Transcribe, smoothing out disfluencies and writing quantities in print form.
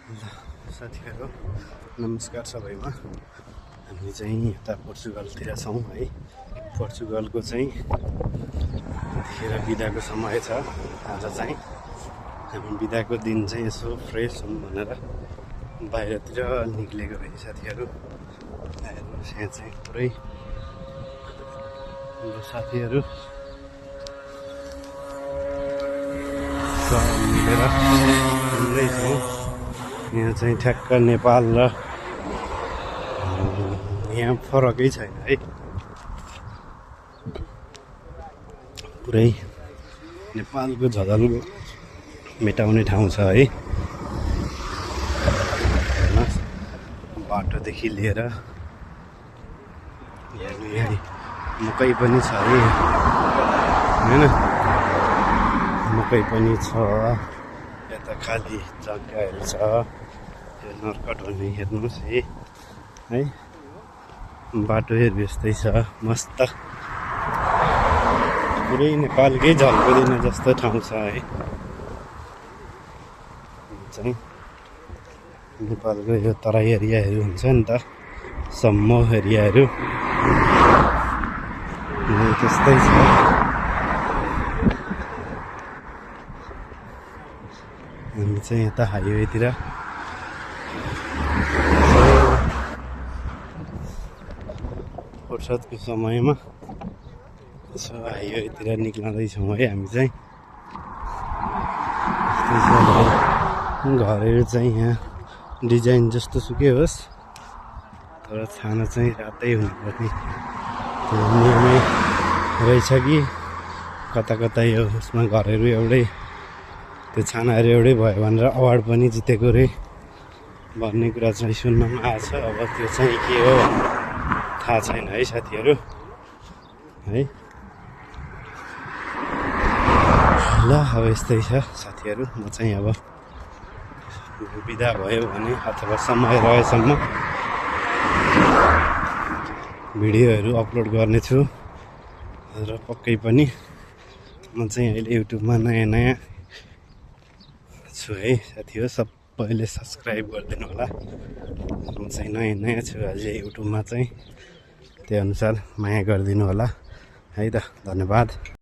साथीहरु नमस्कार सबैमा। हामी चाहिँ यता पोर्चुगलतिर छौँ है। पोर्चुगलको चाहिँ यतिखेर बिदाको समय छ। आज चाहिँ हामी बिदाको दिन चाहिँ यसो फ्रेस हौँ भनेर बाहिरतिर निक्लेको है साथीहरु। हेर्नुहोस् यहाँ चाहिँ पुरै साथीहरु मिलेर हिँड्दैछौँ। यहाँ चाहिँ ठ्याक्क नेपाल र यहाँ फरकै छैन है। पुरै नेपालको झलल मेटाउने ठाउँ छ है। हेर्नुहोस् बाटोदेखि लिएर यहाँ मकै पनि छ है हैन। मकै पनि छ। यता खाली जग्गाहरू छ। यो नर्कट भन्ने हेर्नुहोस् है। बाटोहरू यस्तै छ मस्त। पुरै नेपालकै झल्को दिन जस्तो ठाउँ छ है। चाहिँ नेपालको यो तराई एरियाहरू हुन्छ नि त, सम्मो एरियाहरू त्यस्तै छ। हामी चाहिँ यता हाइवेतिर फुर्सदको समयमा यसो हाइवेतिर निक्लँदैछौँ है। हामी चाहिँ घरहरू चाहिँ यहाँ डिजाइन जस्तो सुकै होस् तर छाना चाहिँ रातै हुनुपर्ने त्यो नियमै रहेछ कि कता कता यो उसमा घरहरू एउटै त्यो छानाहरू एउटै भयो भनेर अवार्ड पनि जितेको रे भन्ने कुरा चाहिँ सुन्नमा आएछ। अब त्यो चाहिँ के हो थाहा छैन है साथीहरु है। ल अब यस्तै छ साथीहरु। म चाहिँ अब बिदा भयो भने अथवा समय रहेसम्म भिडियोहरू अपलोड गर्नेछु र पक्कै पनि म चाहिँ अहिले युट्युबमा नयाँ छु है साथीहरु। सबैले सब्स्क्राइब गरिदिनु होला। म चाहिँ नयाँ छु अहिले युट्युबमा चाहिँ, त्यही अनुसार माया गरिदिनु होला है त। धन्यवाद।